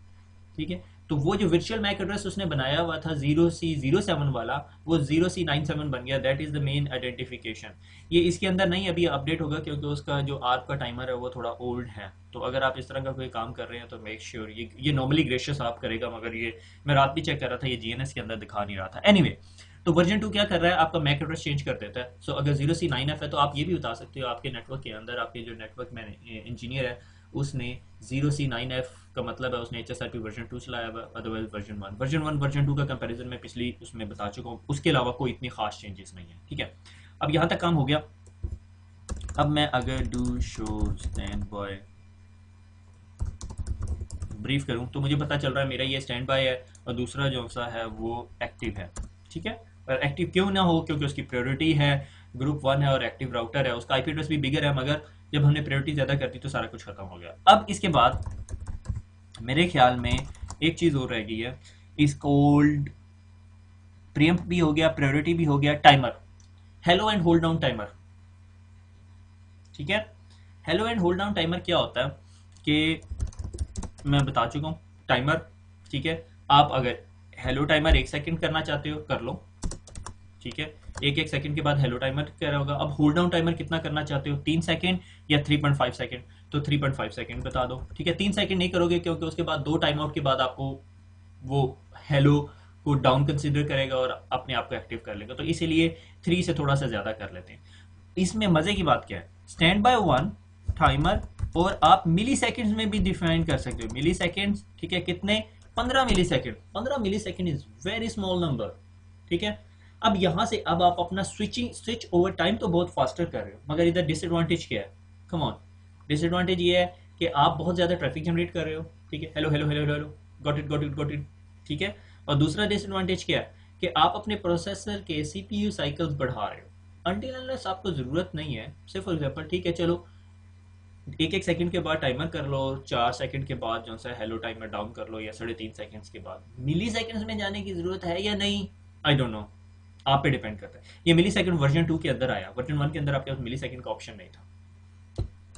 ठीक है। तो वो जो वर्चुअल मैक एड्रेस उसने बनाया हुआ था 0C07 वाला, वो 0C97 बन गया। That is the main identification. ये इसके अंदर नहीं अभी अपडेट होगा, क्योंकि उसका जो आर्क का टाइमर है वो थोड़ा ओल्ड है। तो अगर आप इस तरह का कोई काम कर रहे हैं तो मेक श्योर ये नॉर्मली ग्रेशियस आप करेगा, मगर ये मैं रात भी चेक कर रहा था, ये जीएनएस के अंदर दिखा नहीं रहा था। एनीवे, तो वर्जन 2 क्या कर रहा है, आपका मैक एड्रेस चेंज कर देता है। सो अगर 0C9F है तो आप ये भी बता सकते हो आपके नेटवर्क के अंदर, आपके जो नेटवर्क में इंजीनियर है उसने 0C9F का मतलब है उसने HSRP वर्जन 2 चलाया हुआ, अदरवाइज वर्जन 1 का कंपैरिजन में पिछली उसमें बता चुका हूँ। उसके अलावा कोई इतनी खास चेंजेस नहीं है, ठीक है। अब यहाँ तक काम हो गया। अब मैं अगर do show stand by brief करूँ तो मुझे पता चल रहा है मेरा ये स्टैंड बाय है और दूसरा जो सा है वो एक्टिव है, ठीक है। और एक्टिव क्यों ना हो, क्योंकि उसकी प्रायोरिटी है ग्रुप 1 है और एक्टिव राउटर है, उसका आईपी एड्रेस भी बिगर है, मगर जब हमने प्रायोरिटी ज्यादा कर दी तो सारा कुछ खत्म हो गया। अब इसके बाद मेरे ख्याल में एक चीज और रह गई है, इस कोल्ड प्रीएम्प भी हो गया, प्रायोरिटी भी हो गया, timer, hello and hold down timer, ठीक है। Hello and hold down timer क्या होता है कि मैं बता चुका हूँ, टाइमर, ठीक है। आप अगर हेलो टाइमर 1 सेकंड करना चाहते हो कर लो, ठीक है, 1 सेकंड के बाद हेलो टाइमर कह रहा होगा। अब होल्ड डाउन टाइमर कितना करना चाहते हो, 3 सेकंड या 3.5 सेकंड, तो 3.5 सेकंड बता दो, ठीक है। 3 सेकंड नहीं करोगे क्योंकि उसके बाद 2 टाइम आउट के बाद आपको वो हेलो को डाउन कंसिडर करेगा और अपने आप को एक्टिव कर लेगा, तो इसीलिए 3 से थोड़ा सा ज्यादा कर लेते हैं। इसमें मजे की बात क्या है, स्टैंड बाय 1 टाइमर, और आप मिली सेकेंड्स में भी डिफाइन कर सकते हो, मिली सेकेंड्स, ठीक है, कितने, 15 millisecond. 15 millisecond is very small number, ठीक है। अब यहां से अब आप अपना स्विच ओवर टाइम तो बहुत फास्टर कर रहे हो, मगर इधर डिसएडवांटेज क्या है, कम ऑन, डिसएडवांटेज ये है कि आप बहुत ज्यादा ट्रैफिक जनरेट कर रहे हो, ठीक है, hello hello hello hello, got it got it got it, ठीक है। और दूसरा डिसएडवांटेज क्या है कि आप अपने प्रोसेसर के सीपीयू साइकिल्स बढ़ा रहे हो अनटिल अनलेस आपको जरूरत नहीं है। से फॉर एग्जांपल, ठीक है, चलो 1 सेकंड के बाद टाइमर कर लो, 4 सेकंड के बाद जो है हेलो टाइमर डाउन कर लो, या 3.5 सेकंड्स के बाद। मिली सेकंड्स में जाने की जरूरत है या नहीं, आई डोंट नो, आप पे डिपेंड करता है। ये मिली सेकंड वर्जन 2 के अंदर आया, वर्जन 1 के अंदर आपके पास मिली सेकंड का ऑप्शन नहीं था।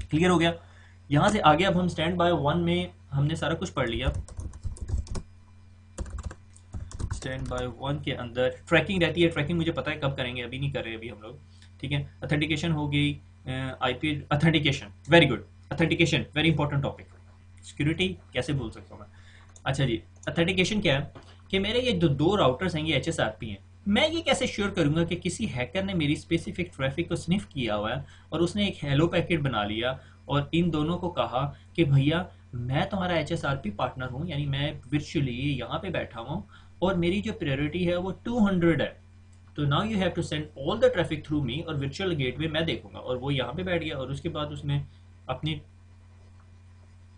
क्लियर हो गया। यहां से आगे अब हम स्टैंड बाय 1 में हमने सारा कुछ पढ़ लिया। स्टैंड बाय 1 के अंदर ट्रैकिंग रहती है, ट्रैकिंग मुझे पता है कब करेंगे, अभी नहीं कर रहे अभी हम लोग, ठीक है। ऑथेंटिकेशन हो गई, IP authentication, very good, authentication very important topic. Security कैसे भूल सकता हूँ मैं। अच्छा जी, ऑथेंटिकेशन क्या है कि मेरे ये दो राउटर्स हैं, ये HSRP हैं, मैं ये कैसे श्योर करूंगा कि किसी हैकर ने मेरी स्पेसिफिक ट्रैफिक को स्निफ किया हुआ है और उसने एक हेलो पैकेट बना लिया और इन दोनों को कहा कि भैया मैं तुम्हारा HSRP पार्टनर हूँ, यानी मैं वर्चुअली यहाँ पे बैठा हूँ और मेरी जो प्रायोरिटी है वो 200 है, तो now you have to send all the traffic through me और वर्चुअल गेटवे मैं देखूंगा। और वो यहाँ पे बैठ गया और उसके बाद उसने अपनी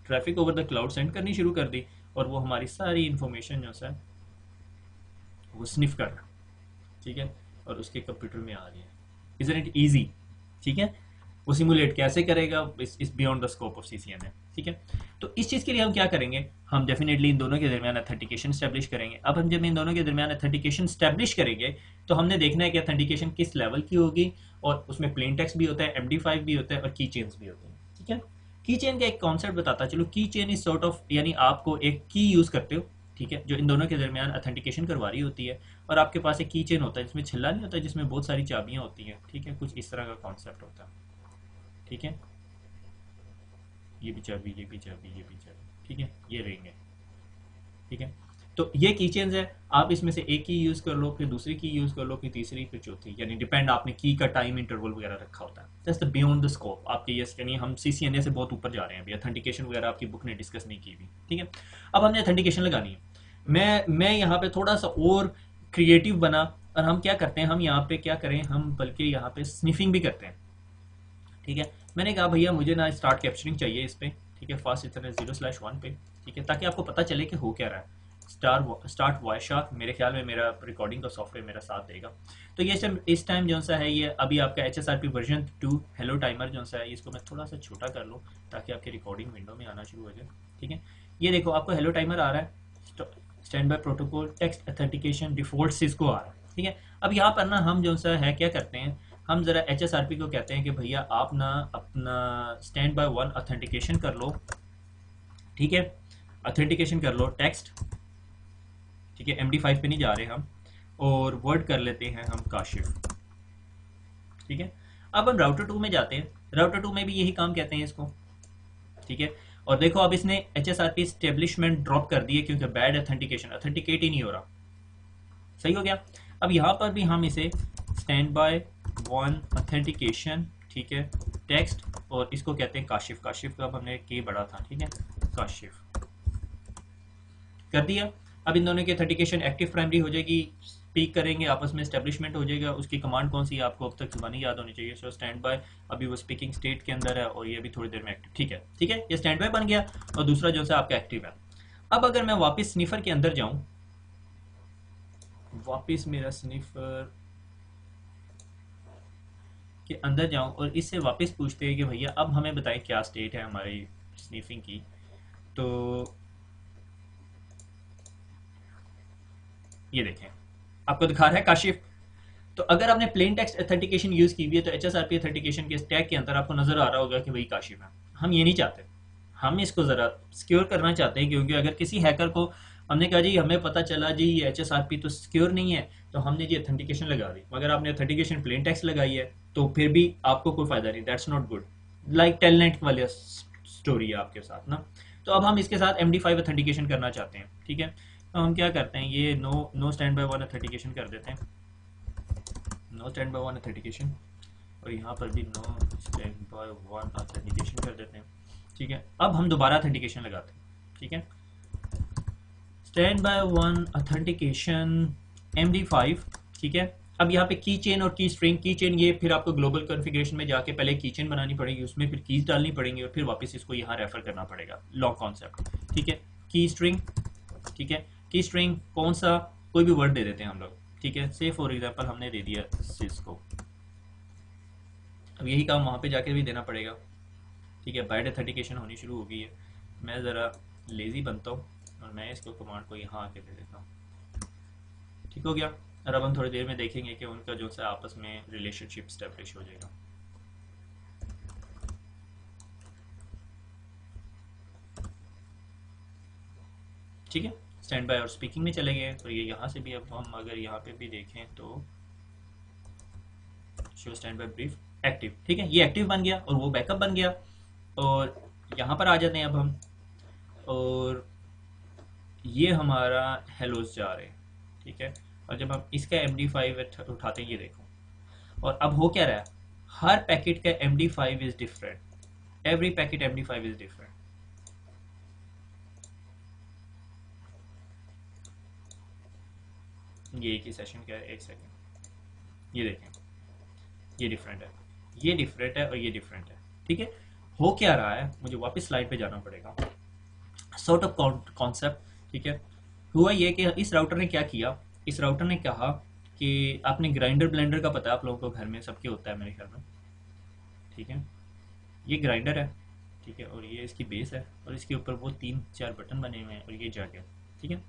traffic over the cloud send करनी शुरू कर दी और वो हमारी सारी इंफॉर्मेशन जो है वो स्निफ कर रहा है, ठीक है, और उसके कंप्यूटर में आ रही है। इजंट इट इजी, ठीक है। वो सिमुलेट कैसे करेगा, इस beyond the scope of CCNA, ठीक है। तो इस चीज़ के लिए हम क्या करेंगे, हम डेफिनेटली इन दोनों के दरमियान ऑथेंटिकेशन स्टैब्लिश करेंगे। अब हम जब इन दोनों के दरमियान ऑथेंटिकेशन स्टैब्लिश करेंगे तो हमने देखना है कि ऑथेंटिकेशन किस लेवल की होगी, और उसमें प्लेन टेक्स्ट भी होता है, MD5 भी होता है और की चेन्स भी होते हैं, ठीक है। की चेन का एक कॉन्सेप्ट बताता चलो, की चेन इज सॉर्ट ऑफ, यानी आपको एक की यूज करते हो, ठीक है, जो इन दोनों के दरमियान ऑथेंटिकेशन करवा रही होती है, और आपके पास एक की चेन होता है जिसमें छिल्ला नहीं होता, जिसमें बहुत सारी चाबियां होती हैं, ठीक है, कुछ इस तरह का कॉन्सेप्ट होता है, ठीक है। ये भी चाबी, ये भी चाबी, ये भी चाबी, ठीक है, ये रहेंगे, ठीक है। तो ये की चेन्स है, आप इसमें से एक की यूज कर लो, फिर दूसरी की यूज कर लो, फिर तीसरी, फिर चौथी, यानी डिपेंड आपने की का टाइम इंटरवल वगैरह रखा होता है। That's the beyond the scope आपके, ये यानी हम CCNA से बहुत ऊपर जा रहे हैं अभी, ऑथेंटिकेशन वगैरह आपकी बुक ने डिस्कस नहीं की हुई, ठीक है। अब हमने ऑथेंटिकेशन लगानी है। मैं यहाँ पे थोड़ा सा और क्रिएटिव बना, और हम क्या करते हैं, हम यहाँ पे क्या करें, हम बल्कि यहाँ पे स्निफिंग भी करते हैं, ठीक है। मैंने कहा भैया मुझे ना स्टार्ट कैप्चरिंग चाहिए इस पे, ठीक है, फास्ट इथरनेट 0/1 पे, ठीक है, ताकि आपको पता चले कि हो क्या रहा है। स्टार्ट वायशार्क, मेरे ख्याल में मेरा रिकॉर्डिंग का सॉफ्टवेयर मेरा साथ देगा। तो ये इस टाइम जो सा है, ये अभी आपका HSRP वर्जन 2 हेलो टाइमर जो सा है, इसको मैं थोड़ा सा छोटा कर लूँ ताकि आपके रिकॉर्डिंग विंडो में आना शुरू हो जाए, ठीक है। ये देखो आपको हेलो टाइमर आ रहा है, standby protocol text authentication default Cisco आ रहा है, ठीक है। अब यहाँ पर ना हम जो सा है क्या करते हैं, हम ज़रा HSRP को कहते हैं कि भैया आप ना अपना स्टैंड बाय वन ऑथेंटिकेशन कर लो, ठीक है, ऑथेंटिकेशन कर लो टेक्स्ट, ठीक है, MD5 पे नहीं जा रहे हम, और वर्ड कर लेते हैं हम काशिफ, ठीक है। अब हम राउटर 2 में जाते हैं, राउटर 2 में भी यही काम कहते हैं इसको, ठीक है। और देखो अब इसने HSRP एस्टेब्लिशमेंट ड्रॉप कर दिए क्योंकि बैड ऑथेंटिकेशन, ऑथेंटिकेट ही नहीं हो रहा, सही हो गया। अब यहाँ पर भी हम इसे स्टैंड बाय वन ऑथेंटिकेशन, ठीक है, टेक्स्ट, और इसको कहते हैं काशिफ, काशिफ का अब हमने के बड़ा था, ठीक है, काशिफ कर दिया। अब इन दोनों की ऑथेंटिकेशन एक्टिव प्राइमरी हो जाएगी, स्पीक करेंगे आपस में, एस्टेब्लिशमेंट हो जाएगा। उसकी कमांड कौन सी है आपको अब तक जुबानी याद होनी चाहिए। सो स्टैंड बाय, अभी वो स्पीकिंग स्टेट के अंदर है और ये भी थोड़ी देर में एक्टिव, ठीक है, ठीक है, ये स्टैंड बाय बन गया और दूसरा जो है आपका एक्टिव है। अब अगर मैं वापस स्निफर के अंदर जाऊं, वापस मेरा स्निफर के अंदर जाऊं और इससे वापस पूछते हैं कि भैया अब हमें बताएं क्या स्टेट है हमारी स्निफिंग की, तो ये देखें आपको दिखा रहा है काशिफ। तो अगर आपने प्लेन टेक्स्ट ऑथेंटिकेशन यूज की हुई है तो HSRP ऑथेंटिकेशन के टैग के अंदर आपको नजर आ रहा होगा कि वही काशिफ है। हम ये नहीं चाहते, हम इसको जरा सिक्योर करना चाहते हैं, क्योंकि अगर किसी हैकर को हमने कहा जी हमें पता चला जी ये HSRP तो सिक्योर नहीं है, तो हमने जी ऑथेंटिकेशन लगा दी, मगर आपने ऑथेंटिकेशन प्लेन टेक्स्ट लगाई है तो फिर भी आपको कोई फायदा नहीं, that's not good, like telnet वाली स्टोरी है आपके साथ ना। तो अब हम इसके साथ MD5 ऑथेंटिकेशन करना चाहते हैं, ठीक है। तो हम क्या करते हैं, ये know stand by one authentication कर देते हैं, know stand by one authentication, और यहाँ पर भी know stand by one authentication कर देते हैं, ठीक है। अब हम दोबारा ऑथेंटिकेशन लगाते हैं, ठीक है, stand by one authentication MD5, ठीक है। अब यहाँ पे की चेन और की स्ट्रिंग, की चेन ये फिर आपको ग्लोबल कॉन्फ़िगरेशन में जाके पहले की चेन बनानी पड़ेगी, उसमें फिर कीज डालनी पड़ेंगी और फिर वापस इसको यहाँ रेफर करना पड़ेगा, लॉन्ग कॉन्सेप्ट, ठीक है। की स्ट्रिंग, ठीक है, की स्ट्रिंग कौन सा, कोई भी वर्ड दे देते हैं हम लोग, ठीक है, से फॉर एग्जांपल हमने दे दिया सिस्को। अब यही काम वहाँ पे जाके भी देना पड़ेगा, ठीक है, बाइट ऑथेंटिकेशन होनी शुरू हो गई है। मैं ज़रा लेज़ी बनता हूँ और मैं इसको कमांड को यहाँ आके दे देता हूँ, ठीक हो गया। और अब हम थोड़ी देर में देखेंगे कि उनका जो है आपस में रिलेशनशिप स्टैब्लिश हो जाएगा। ठीक है, स्टैंड बाय और स्पीकिंग में चले गए, तो ये यहाँ से भी अब हम अगर यहाँ पे भी देखें तो show stand by brief active, ठीक है, ये एक्टिव बन गया और वो बैकअप बन गया। और यहाँ पर आ जाते हैं अब हम, और ये हमारा हेलोस जा रहे हैं, ठीक है। और जब हम इसका MD5 उठाते हैं, ये देखो, और अब हो क्या रहा है, हर पैकेट का MD5 is different, every packet MD5 is different. ये एक ही सेशन का है, एक सेकंड, ये देखें, ये डिफरेंट है, ये डिफरेंट है और ये डिफरेंट है, ठीक है। हो क्या रहा है, मुझे वापस स्लाइड पे जाना पड़ेगा, सॉर्ट ऑफ कॉन्सेप्ट, ठीक है। हुआ ये कि इस राउटर ने क्या किया, इस राउटर ने कहा कि आपने ग्राइंडर ब्लेंडर का पता है आप लोगों को, घर में सबके होता है मेरे ख्याल में, ठीक है। ये ग्राइंडर है, ठीक है, और ये इसकी बेस है और इसके ऊपर वो 3-4 बटन बने हुए हैं और ये जग है, ठीक है।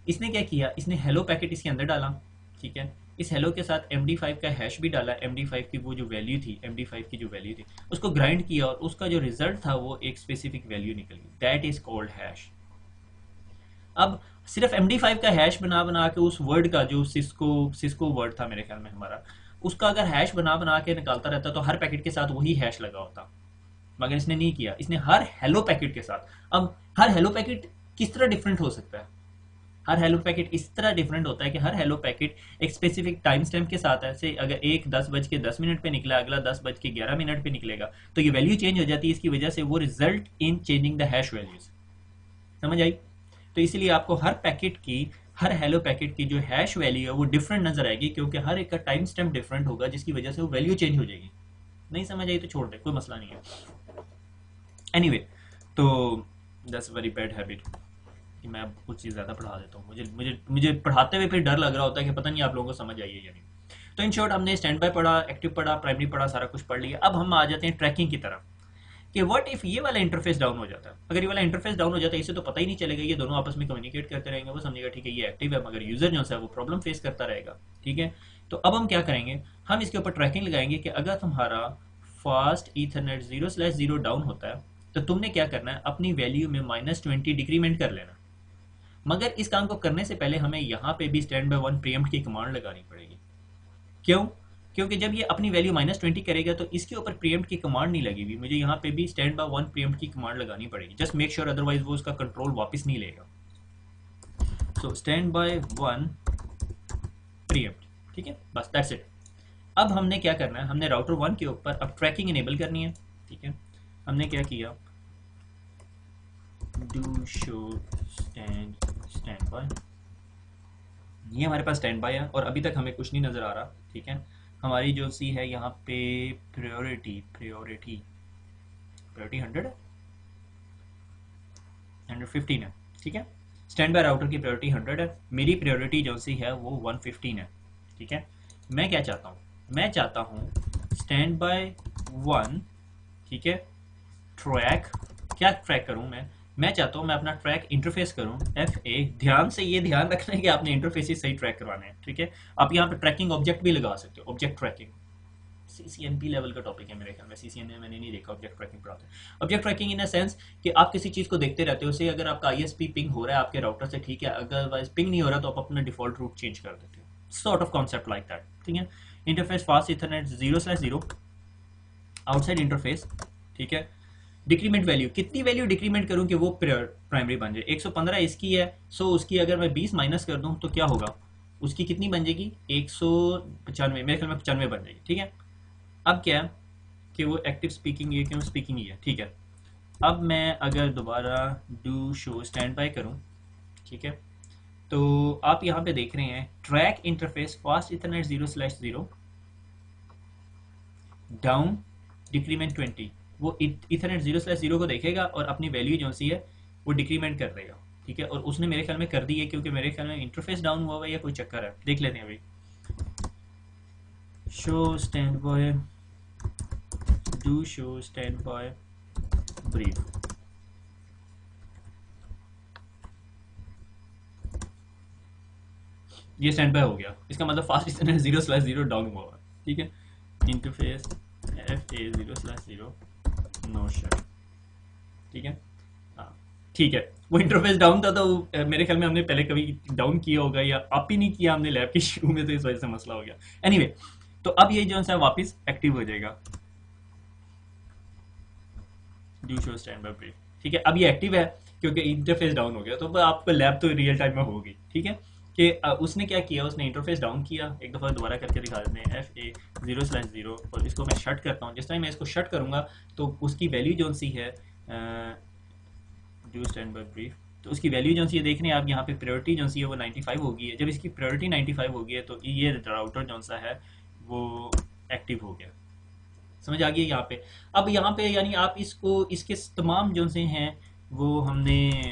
इसने क्या किया, इसने हेलो पैकेट इसके अंदर डाला, ठीक है। इस हेलो के साथ MD5 का हैश भी डाला, MD5 की वो जो वैल्यू थी, MD5 की जो वैल्यू थी उसको ग्राइंड किया और उसका जो रिजल्ट था वो एक स्पेसिफिक वैल्यू निकल गई, दैट इज कॉल्ड हैश। अब सिर्फ MD5 का हैश बना बना के उस वर्ड का जो सिस्को वर्ड था मेरे ख्याल में हमारा, उसका अगर हैश बना बना के निकालता रहता तो हर पैकेट के साथ वही हैश लगा होता, मगर इसने नहीं किया, इसने हर हेलो पैकेट के साथ। अब हर हेलो पैकेट किस तरह डिफरेंट हो सकता है, हर हेलो पैकेट इस तरह डिफरेंट होता है कि हर हेलो पैकेट एक स्पेसिफिक टाइम स्टैम्प के साथ है, से अगर एक 10:10 पे निकला, अगला 10:11 पे निकलेगा, तो ये वैल्यू चेंज हो जाती है, इसकी वजह से वो result in changing the hash values, समझ आई। तो इसलिए आपको हर पैकेट की, हर हेलो पैकेट की जो हैश वैल्यू है वो डिफरेंट नजर आएगी, क्योंकि हर एक का टाइम स्टैम्प डिफरेंट होगा, जिसकी वजह से वो वैल्यू चेंज हो जाएगी। नहीं समझ आई तो छोड़ दे, कोई मसला नहीं है। एनीवे, तो दैट्स वेरी बैड हैबिट कि मैं कुछ चीज़ ज़्यादा पढ़ा देता हूँ, मुझे मुझे मुझे पढ़ाते हुए फिर डर लग रहा होता है कि पता नहीं आप लोगों को समझ आई है या नहीं। तो इन शॉर्ट हमने स्टैंड बाय पढ़ा, एक्टिव पढ़ा, प्राइमरी पढ़ा, सारा कुछ पढ़ लिया। अब हम आ जाते हैं ट्रैकिंग की तरफ कि व्हाट इफ ये वाला इंटरफेस डाउन हो जाता है। अगर ये वाला इंटरफेस डाउन हो जाता है, इसे तो पता ही नहीं चलेगा, ये दोनों आपस में कम्युनिकेट करते रहेंगे, वो समझेगा ठीक है ये एक्टिव है, मगर यूजर जो है वो प्रॉब्लम फेस करता रहेगा, ठीक है। तो तो अब हम क्या करेंगे, हम इसके ऊपर ट्रैकिंग लगाएंगे कि अगर तुम्हारा फास्ट ईथरनेट 0/0 डाउन होता है तो तुमने क्या करना है, अपनी वैल्यू में -20 डिक्रीमेंट कर लेना। मगर इस काम को करने से पहले हमें यहाँ पे भी स्टैंड बाय वन प्रीएम्प्ट की कमांड लगानी पड़ेगी। क्यों? क्योंकि जब ये अपनी वैल्यू -20 करेगा तो इसके ऊपर प्रीएम्प्ट की कमांड नहीं लगी हुई, मुझे यहाँ पे भी स्टैंड बाय वन प्रीएम्प्ट की कमांड लगानी पड़ेगी। जस्ट मेक श्योर, अदरवाइज वो उसका कंट्रोल वापस नहीं लेगा। So stand by one pre-empt, ठीक है, बस दैट्स इट। अब हमने क्या करना है, हमने राउटर 1 के ऊपर अब ट्रैकिंग इनेबल करनी है, ठीक है। हमने क्या किया, डू शो स्टैंड बाय, ये हमारे पास स्टैंड बाय है और अभी तक हमें कुछ नहीं नज़र आ रहा, ठीक है। हमारी जो सी है यहाँ पे प्रायोरिटी 100 है, 115 है, ठीक है। स्टैंड बाय राउटर की प्रायोरिटी 100 है, मेरी प्रायोरिटी जो सी है वो 115 है, ठीक है। मैं क्या चाहता हूँ, मैं चाहता हूँ स्टैंड बाय वन, ठीक है, ट्रैक, क्या ट्रैक करूँ मैं चाहता हूँ मैं अपना ट्रैक इंटरफेस करूँ FA। ध्यान से ये ध्यान रखना है कि आपने इंटरफेस सही ट्रैक करवाने हैं, ठीक है। आप यहाँ पे ट्रैकिंग ऑब्जेक्ट भी लगा सकते हो, ऑब्जेक्ट ट्रैकिंग CCNP लेवल का टॉपिक है मेरे ख्याल में, CCNA मैंने नहीं देखा, ऑब्जेक्ट ट्रैकिंग पढ़ाते हैं। Object tracking in a sense कि आप किसी चीज़ को देखते रहते हो, उसे अगर आपका ISP पिंग हो रहा है आपके राउटर से, ठीक है, अदरवाइज पिंग नहीं हो रहा तो आप अपना डिफॉल्ट रूट चेंज कर देते हो, sort of concept like that, ठीक है। Interface fast Ethernet 0/0 outside interface, ठीक है। डिक्रीमेंट वैल्यू, कितनी वैल्यू डिक्रीमेंट करूं कि वो प्राइमरी बन जाए, 115 इसकी है, सो उसकी अगर मैं 20 माइनस कर दूं तो क्या होगा, उसकी कितनी बन जाएगी, 195, मेरे ख्याल में 95 बन जाएगी, ठीक है। अब क्या है कि वो एक्टिव स्पीकिंग ये क्यों स्पीकिंग ही है, ठीक है। अब मैं अगर दोबारा डू शो स्टैंड बाय करूं, ठीक है, तो आप यहाँ पे देख रहे हैं track interface fast Ethernet 0/0 down decrement 20, वो इथरनेट 0/0 को देखेगा और अपनी वैल्यू जो सी है वो डिक्रीमेंट कर देगा, ठीक है। और उसने मेरे ख्याल में कर दी है क्योंकि मेरे ख्याल में इंटरफेस डाउन हुआ हुआ है या कोई चक्कर है, देख लेते हैं अभी। Show stand by, do show stand by brief, ये स्टैंड बाय हो गया, इसका मतलब फास्ट इथरनेट 0/0 डाउन हुआ है, ठीक है। इंटरफेस FA 0/0 नो शो, ठीक है, हाँ ठीक है। वो इंटरफेस डाउन था तो मेरे ख्याल में हमने पहले कभी डाउन किया होगा या अप ही नहीं किया हमने लैब के शुरू में, तो इस वजह से मसला हो गया। एनीवे तो अब ये जो है वापस एक्टिव हो जाएगा, do show stand by brief, ठीक है। अब ये एक्टिव है क्योंकि इंटरफेस डाउन हो गया, तो आपको लैब तो रियल टाइम में होगी, ठीक है। कि उसने क्या किया, उसने इंटरफेस डाउन किया, एक दफ़ा दोबारा करके दिखा देते हैं FA 0/0 और इसको मैं शट करता हूँ। जिस टाइम मैं इसको शट करूँगा तो उसकी वैल्यू जो सी है डू स्टैंड बाय ब्रीफ, तो उसकी वैल्यू जो सी है देख रहे हैं आप यहाँ पे प्रायोरिटी जो सी है वो 95 होगी है। जब इसकी प्रायोरिटी 95 होगी है तो ये राउटर जो सा है वो एक्टिव हो गया, समझ आ गई यहाँ पे। अब यहाँ पे यानी आप इसको इसके तमाम जो से हैं वो हमने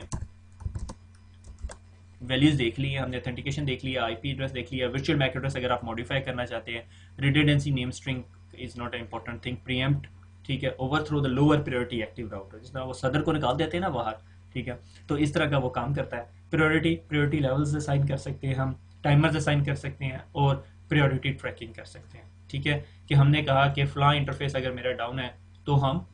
वैल्यूज देख ली है, हमने ऑथेंटिकेशन देख लिया, IP एड्रेस देख लिया, वर्चुअल मैक एड्रेस अगर आप मॉडिफाई करना चाहते हैं, redundancy name string is not important thing, pre-empt, ठीक है, overthrow the lower priority active router, जिस तरह वो सदर को निकाल देते हैं ना बाहर, ठीक है, तो इस तरह का वो काम करता है। प्रायोरिटी लेवल्स असाइन कर सकते हैं हम, टाइमर्स असाइन कर सकते हैं और प्रायोरिटी ट्रैकिंग कर सकते हैं, ठीक है। कि हमने कहा कि फ्ला इंटरफेस अगर मेरा डाउन है तो हम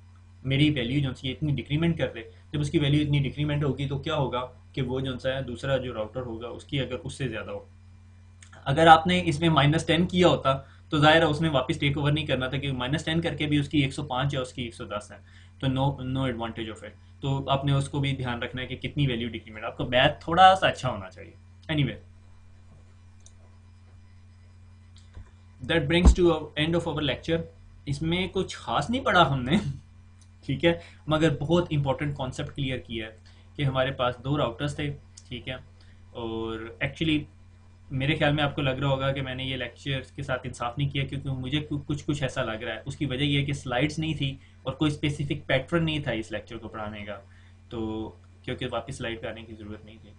मेरी वैल्यू जो सी इतनी डिक्रीमेंट कर दे, जब उसकी वैल्यू इतनी डिक्रीमेंट होगी तो क्या होगा कि वो जो सा है दूसरा जो राउटर होगा उसकी अगर उससे ज़्यादा हो, अगर आपने इसमें -10 किया होता तो जाहिर है उसने वापस टेक ओवर नहीं करना था, क्योंकि -10 करके भी उसकी 105 या उसकी 110 है, तो नो एडवांटेज ऑफ इट। तो आपने उसको भी ध्यान रखना है कि कितनी वैल्यू डिक्रीमेंट, आपका मैथ थोड़ा सा अच्छा होना चाहिए। Anyway that brings to end of our lecture. इसमें कुछ खास नहीं पढ़ा हमने, ठीक है, मगर बहुत इंपॉर्टेंट कॉन्सेप्ट क्लियर किया है कि हमारे पास 2 राउटर्स थे, ठीक है। और एक्चुअली मेरे ख्याल में आपको लग रहा होगा कि मैंने ये लेक्चर के साथ इंसाफ नहीं किया, क्योंकि मुझे कुछ ऐसा लग रहा है। उसकी वजह यह है कि स्लाइड्स नहीं थी और कोई स्पेसिफिक पैटर्न नहीं था इस लेक्चर को पढ़ाने का, तो क्योंकि वापस स्लाइड पे आने की ज़रूरत नहीं थी।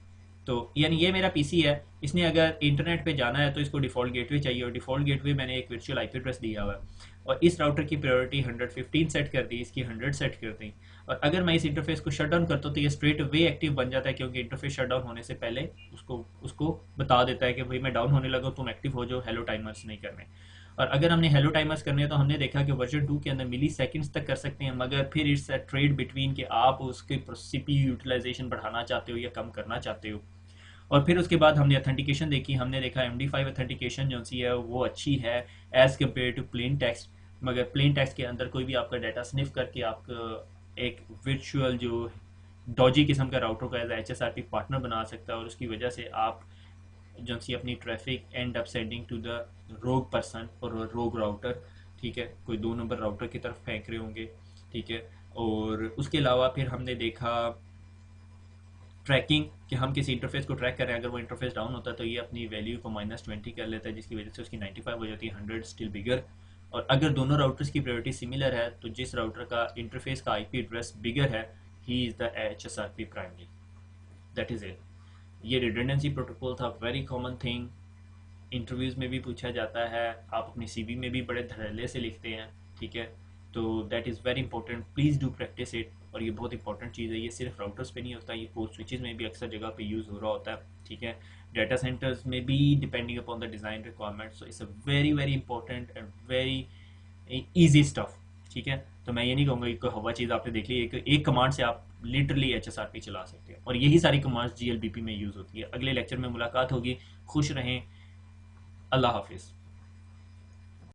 तो यानी ये मेरा PC है, इसने अगर इंटरनेट पे जाना है तो इसको डिफ़ॉल्ट गेटवे चाहिए, और डिफ़ॉल्ट गेटवे मैंने एक वर्चुअल IP एड्रेस दिया हुआ है। और इस राउटर की प्रायोरिटी 115 सेट कर दी, इसकी 100 सेट कर दी। और अगर मैं इस इंटरफेस को शट डाउन करता हूँ तो ये स्ट्रेट वे एक्टिव बन जाता है, क्योंकि इंटरफेस शट डाउन होने से पहले उसको उसको बता देता है कि भाई मैं डाउन होने लगा, तुम एक्टिव हो जाओ, हेलो टाइमर्स नहीं करने। और अगर हमने हेलो टाइमर्स करने हैं तो हमने देखा कि वर्जन 2 के अंदर मिली सेकंड्स तक कर सकते हैं, मगर फिर इट्स अ ट्रेड बिटवीन कि आप उसके सीपीयू यूटिलाइजेशन बढ़ाना चाहते हो या कम करना चाहते हो। और फिर उसके बाद हमने अथेंटिकेशन देखी, हमने देखा MD5 अथेंटिकेशन जो सी है वो अच्छी है as compare to plain text. मगर प्लेन टेक्स्ट के अंदर कोई भी आपका डाटा स्निफ करके आपका एक वर्चुअल जो डॉजी किस्म का राउटर का एज HSRP पार्टनर बना सकता है, और उसकी वजह से आप जो सी अपनी traffic end up sending to the wrong person और रोग राउटर, ठीक है, कोई 2 नंबर राउटर की तरफ फेंक रहे होंगे, ठीक है। और उसके अलावा फिर हमने देखा ट्रैकिंग, कि हम किसी इंटरफेस को ट्रैक कर रहे हैं, अगर वो इंटरफेस डाउन होता है तो ये अपनी वैल्यू को -20 कर लेता है, जिसकी वजह से उसकी 95 हो जाती है, 100 स्टिल बिगर। और अगर दोनों राउटर्स की प्रायोरिटी सिमिलर है तो जिस राउटर का इंटरफेस का IP एड्रेस बिगर है, he is the HSRP primary. That is it. ये रिडंडेंसी प्रोटोकॉल था, वेरी कॉमन थिंग, इंटरव्यूज़ में भी पूछा जाता है, आप अपनी CV में भी बड़े धड़ल्ले से लिखते हैं, ठीक है। तो that is very important, please do practice it. और ये बहुत इंपॉर्टेंट चीज़ है, ये सिर्फ राउटर्स पे नहीं होता, ये पोस्ट स्विचेस में भी अक्सर जगह पे यूज़ हो रहा होता है, ठीक है। डाटा सेंटर्स में भी depending upon the design requirement, so it's a very very important and very easy stuff, ठीक है। तो मैं ये नहीं कहूँगा कि हवा चीज़ आपने देख ली, एक कमांड से आप लिटरली HSRP चला सकते हैं, और यही सारी कमांड्स GLBP में यूज़ होती है। अगले लेक्चर में मुलाकात होगी, खुश रहें, अल्लाह हाफिज़।